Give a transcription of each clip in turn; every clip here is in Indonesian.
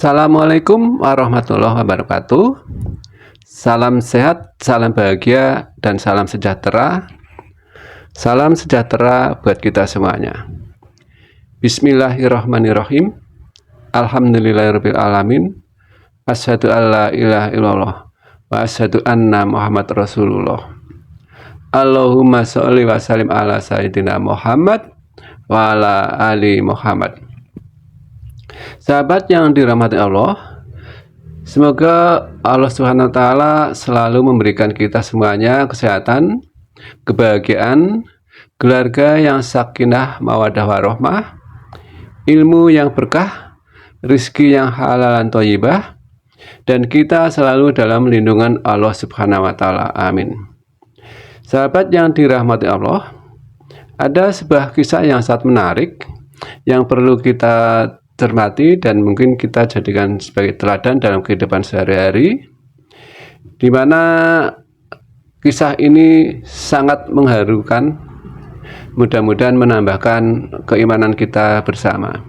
Assalamualaikum warahmatullahi wabarakatuh. Salam sehat, salam bahagia, dan salam sejahtera. Salam sejahtera buat kita semuanya. Bismillahirrahmanirrahim. Alhamdulillahirabbil alamin. Asyhadu alla ilaha illallah wa asyhadu anna Muhammad Rasulullah. Allahumma sholli wa sallim ala sayyidina Muhammad wa ala ali Muhammad. Sahabat yang dirahmati Allah, semoga Allah Subhanahu wa taala selalu memberikan kita semuanya kesehatan, kebahagiaan, keluarga yang sakinah mawaddah warahmah, ilmu yang berkah, rizki yang halal dan thayyibah, dan kita selalu dalam lindungan Allah Subhanahu wa taala. Amin. Sahabat yang dirahmati Allah, ada sebuah kisah yang sangat menarik yang perlu kita cermati dan mungkin kita jadikan sebagai teladan dalam kehidupan sehari-hari, di mana kisah ini sangat mengharukan. Mudah-mudahan menambahkan keimanan kita bersama.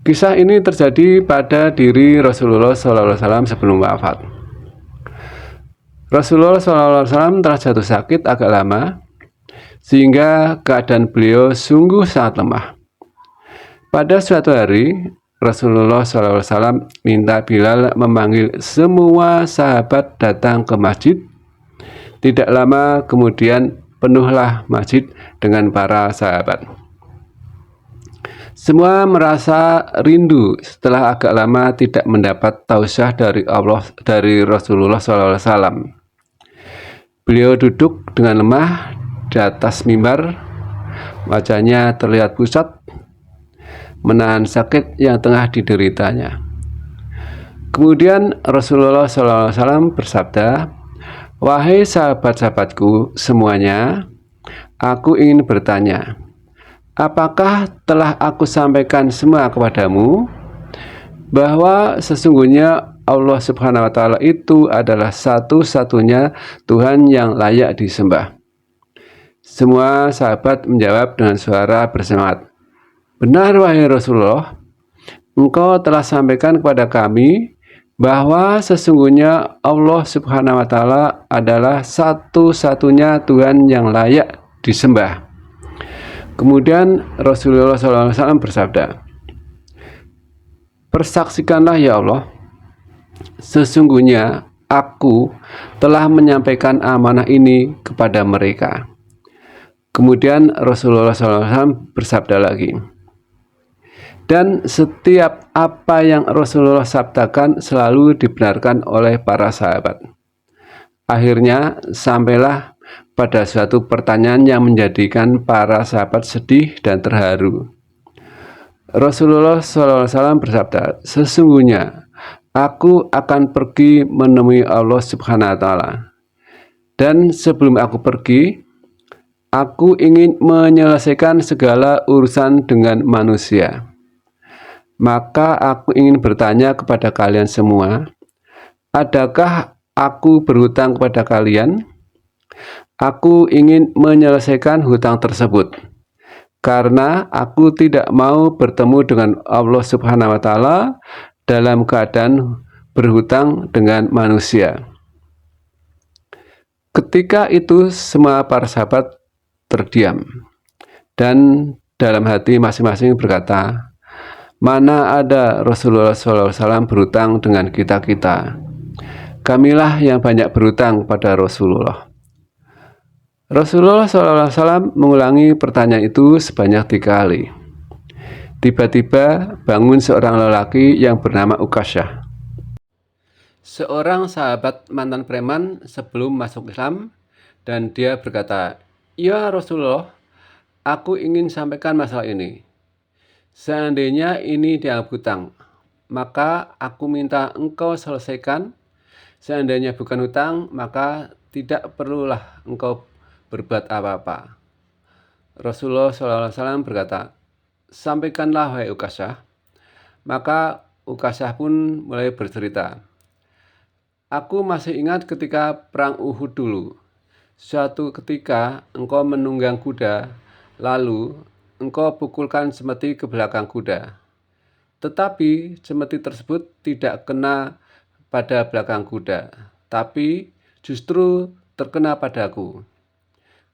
Kisah ini terjadi pada diri Rasulullah SAW sebelum wafat. Rasulullah SAW telah jatuh sakit agak lama, sehingga keadaan beliau sungguh sangat lemah. Pada suatu hari, Rasulullah SAW minta Bilal memanggil semua sahabat datang ke masjid. Tidak lama kemudian penuhlah masjid dengan para sahabat. Semua merasa rindu setelah agak lama tidak mendapat tausiah dari Rasulullah SAW. Beliau duduk dengan lemah di atas mimbar, wajahnya terlihat pucat, menahan sakit yang tengah dideritanya. Kemudian Rasulullah SAW bersabda, "Wahai sahabat-sahabatku semuanya, aku ingin bertanya, apakah telah aku sampaikan semua kepadamu bahwa sesungguhnya Allah Subhanahu wa taala itu adalah satu-satunya Tuhan yang layak disembah?" Semua sahabat menjawab dengan suara bersemangat, "Benar wahai Rasulullah, engkau telah sampaikan kepada kami bahwa sesungguhnya Allah Subhanahu wa taala adalah satu-satunya Tuhan yang layak disembah." Kemudian Rasulullah SAW bersabda, "Persaksikanlah ya Allah, sesungguhnya aku telah menyampaikan amanah ini kepada mereka." Kemudian Rasulullah SAW bersabda lagi, dan setiap apa yang Rasulullah sabdakan selalu dibenarkan oleh para sahabat. Akhirnya sampailah pada suatu pertanyaan yang menjadikan para sahabat sedih dan terharu. Rasulullah SAW bersabda, "Sesungguhnya aku akan pergi menemui Allah Subhanahu wa taala. Dan sebelum aku pergi, aku ingin menyelesaikan segala urusan dengan manusia. Maka aku ingin bertanya kepada kalian semua, adakah aku berhutang kepada kalian? Aku ingin menyelesaikan hutang tersebut, karena aku tidak mau bertemu dengan Allah Subhanahu wa taala dalam keadaan berhutang dengan manusia." Ketika itu semua para sahabat terdiam, dan dalam hati masing-masing berkata, "Mana ada Rasulullah SAW berhutang dengan kita-kita? Kamilah yang banyak berhutang pada Rasulullah." Rasulullah SAW mengulangi pertanyaan itu sebanyak 3 kali. Tiba-tiba bangun seorang lelaki yang bernama Ukasyah, seorang sahabat mantan preman sebelum masuk Islam, dan dia berkata, "Ya Rasulullah, aku ingin sampaikan masalah ini. Seandainya ini dianggap hutang, maka aku minta engkau selesaikan. Seandainya bukan hutang, maka tidak perlulah engkau berbuat apa-apa." Rasulullah SAW berkata, "Sampaikanlah wahai Ukasyah." Maka Ukasyah pun mulai bercerita, "Aku masih ingat ketika perang Uhud dulu. Suatu ketika engkau menunggang kuda, lalu engkau pukulkan semeti ke belakang kuda. Tetapi cemeti tersebut tidak kena pada belakang kuda, tapi justru terkena padaku.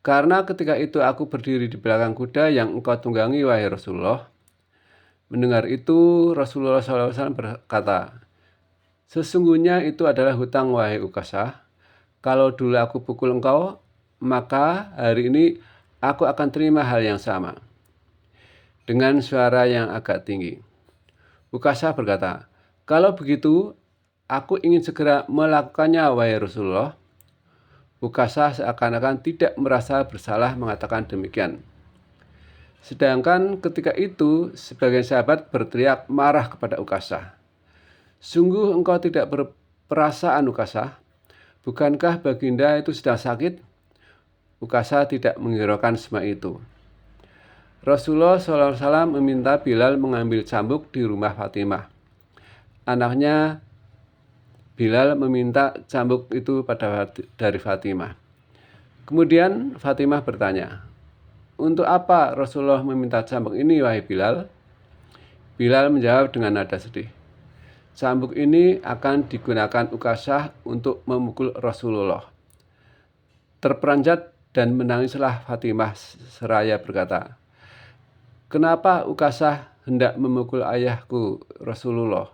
Karena ketika itu aku berdiri di belakang kuda yang engkau tunggangi, wahai Rasulullah." Mendengar itu, Rasulullah SAW berkata, "Sesungguhnya itu adalah hutang, wahai Ukasah. Kalau dulu aku pukul engkau, maka hari ini aku akan terima hal yang sama." Dengan suara yang agak tinggi, Ukasah berkata, "Kalau begitu, aku ingin segera melakukannya, wahai Rasulullah." Ukasah seakan-akan tidak merasa bersalah mengatakan demikian. Sedangkan ketika itu, sebagian sahabat berteriak marah kepada Ukasah. "Sungguh engkau tidak berperasaan, Ukasah. Bukankah baginda itu sedang sakit?" Ukasah tidak menghiraukan semua itu. Rasulullah SAW meminta Bilal mengambil cambuk di rumah Fatimah. Anaknya Bilal meminta cambuk itu dari Fatimah. Kemudian Fatimah bertanya, "Untuk apa Rasulullah meminta cambuk ini, wahai Bilal?" Bilal menjawab dengan nada sedih, "Cambuk ini akan digunakan Ukasah untuk memukul Rasulullah." Terperanjat dan menangislah Fatimah seraya berkata, "Kenapa Ukasah hendak memukul ayahku Rasulullah?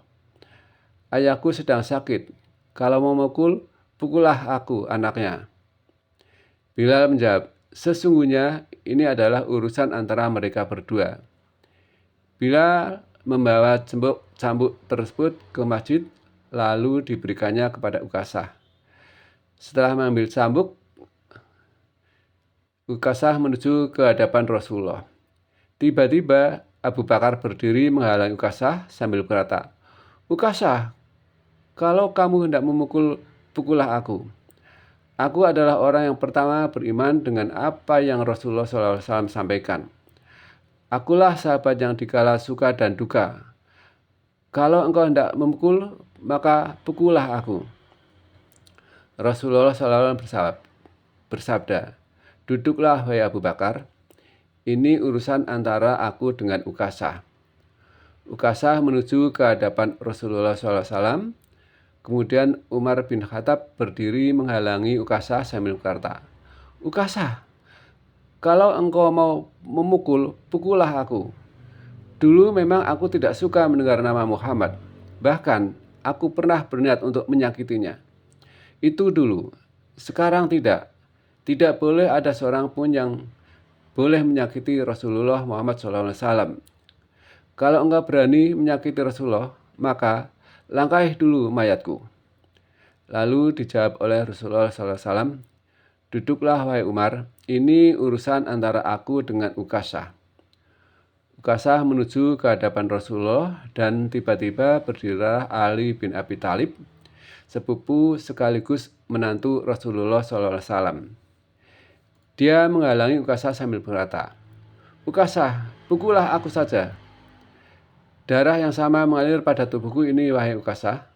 Ayahku sedang sakit. Kalau mau memukul, pukullah aku, anaknya." Bilal menjawab, "Sesungguhnya ini adalah urusan antara mereka berdua." Bilal membawa cambuk tersebut ke masjid, lalu diberikannya kepada Ukasah. Setelah mengambil cambuk, Ukasah menuju ke hadapan Rasulullah. Tiba-tiba Abu Bakar berdiri menghalangi Ukasah sambil berkata, "Ukasah, kalau kamu hendak memukul, pukullah aku. Aku adalah orang yang pertama beriman dengan apa yang Rasulullah SAW sampaikan. Akulah sahabat yang dikala suka dan duka. Kalau engkau hendak memukul, maka pukullah aku." Rasulullah SAW bersabda, "Duduklah, wahai Abu Bakar. Ini urusan antara aku dengan Ukasah." Ukasah menuju ke hadapan Rasulullah SAW. Kemudian Umar bin Khattab berdiri menghalangi Ukasah sambil berkata, "Ukasah, kalau engkau mau memukul, pukullah aku. Dulu memang aku tidak suka mendengar nama Muhammad. Bahkan aku pernah berniat untuk menyakitinya. Itu dulu. Sekarang tidak. Tidak boleh ada seorang pun yang boleh menyakiti Rasulullah Muhammad SAW. Kalau engkau berani menyakiti Rasulullah, maka langkahi dulu mayatku." Lalu dijawab oleh Rasulullah SAW, "Duduklah, wahai Umar. Ini urusan antara aku dengan Ukasah." Ukasah menuju ke hadapan Rasulullah dan tiba-tiba berdirilah Ali bin Abi Thalib, sepupu sekaligus menantu Rasulullah SAW. Dia menghalangi Ukasah sambil berkata, "Ukasah, pukullah aku saja. Darah yang sama mengalir pada tubuhku ini, wahai Ukasah."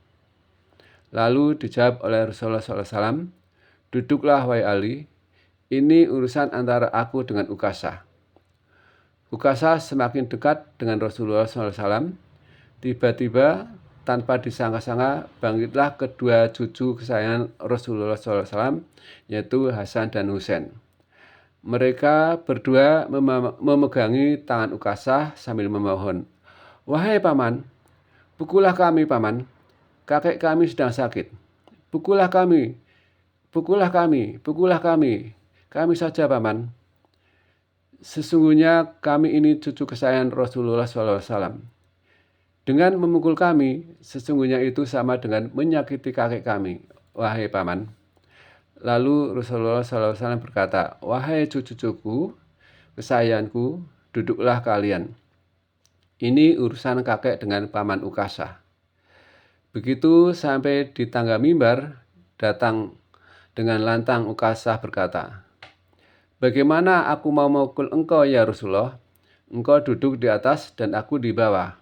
Lalu dijawab oleh Rasulullah SAW, "Duduklah, wahai Ali. Ini urusan antara aku dengan Ukasah." Ukasah semakin dekat dengan Rasulullah SAW. Tiba-tiba, tanpa disangka-sangka, bangkitlah kedua cucu kesayangan Rasulullah SAW, yaitu Hasan dan Husain. Mereka berdua memegangi tangan Ukasah sambil memohon, "Wahai paman, pukullah kami, paman. Kakek kami sedang sakit. Pukullah kami, pukullah kami, pukullah kami. Kami saja, paman. Sesungguhnya kami ini cucu kesayangan Rasulullah SAW. Dengan memukul kami, sesungguhnya itu sama dengan menyakiti kakek kami, wahai paman." Lalu Rasulullah SAW berkata, "Wahai cucu-cucuku, kesayanganku, duduklah kalian. Ini urusan kakek dengan paman Ukasah." Begitu sampai di tangga mimbar, datang dengan lantang Ukasah berkata, "Bagaimana aku mau memukul engkau, ya Rasulullah? Engkau duduk di atas dan aku di bawah.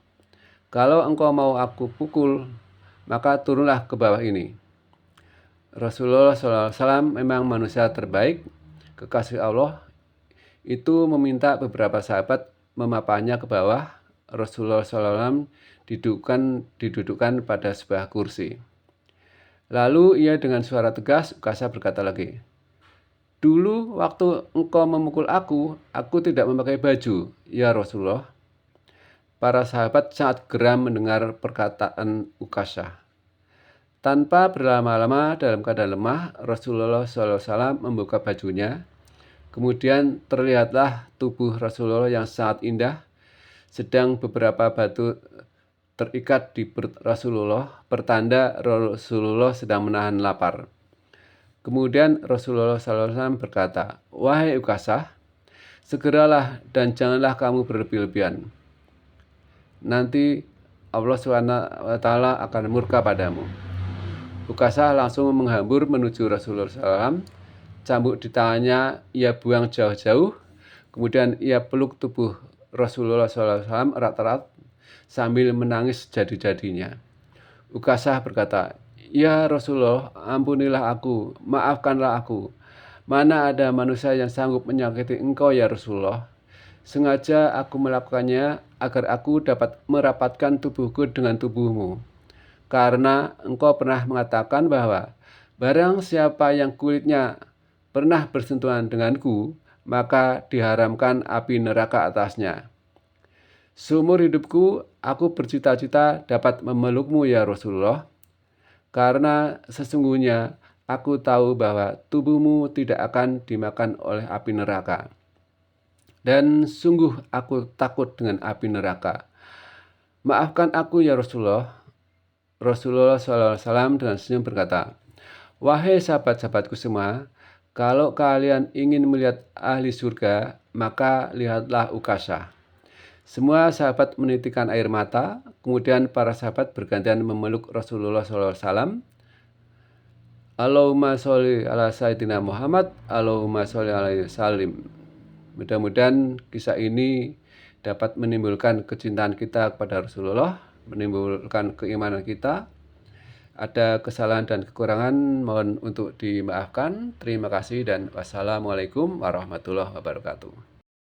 Kalau engkau mau aku pukul, maka turunlah ke bawah ini." Rasulullah SAW memang manusia terbaik, kekasih Allah. Itu meminta beberapa sahabat memapanya ke bawah. Rasulullah SAW didudukkan pada sebuah kursi. Lalu ia dengan suara tegas, Ukasha berkata lagi, "Dulu waktu engkau memukul aku tidak memakai baju, ya Rasulullah." Para sahabat sangat geram mendengar perkataan Ukasha. Tanpa berlama-lama dalam keadaan lemah, Rasulullah SAW membuka bajunya. Kemudian terlihatlah tubuh Rasulullah yang sangat indah, sedang beberapa batu terikat di perut Rasulullah, pertanda Rasulullah sedang menahan lapar. Kemudian Rasulullah SAW berkata, "Wahai Ukasha, segeralah dan janganlah kamu berlebih-lebihan. Nanti Allah SWT akan murka padamu." Ukasha langsung menghambur menuju Rasulullah SAW. Cambuk di tangannya ia buang jauh-jauh. Kemudian ia peluk tubuh Rasulullah SAW erat-erat sambil menangis jadi-jadinya. Ukasha berkata, "Ya Rasulullah, ampunilah aku, maafkanlah aku. Mana ada manusia yang sanggup menyakiti engkau ya Rasulullah. Sengaja aku melakukannya agar aku dapat merapatkan tubuhku dengan tubuhmu. Karena engkau pernah mengatakan bahwa barang siapa yang kulitnya pernah bersentuhan denganku, maka diharamkan api neraka atasnya. Seumur hidupku, aku bercita-cita dapat memelukmu ya Rasulullah, karena sesungguhnya aku tahu bahwa tubuhmu tidak akan dimakan oleh api neraka. Dan sungguh aku takut dengan api neraka. Maafkan aku ya Rasulullah." Rasulullah SAW dengan senyum berkata, "Wahai sahabat-sahabatku semua, kalau kalian ingin melihat ahli surga, maka lihatlah Ukasha." Semua sahabat menitikkan air mata, kemudian para sahabat bergantian memeluk Rasulullah SAW. Allahumma sholli ala Sayyidina Muhammad, Allahumma sholli alaihi salim. Mudah-mudahan kisah ini dapat menimbulkan kecintaan kita kepada Rasulullah, menimbulkan keimanan kita. Ada kesalahan dan kekurangan mohon untuk dimaafkan. Terima kasih dan wassalamualaikum warahmatullahi wabarakatuh.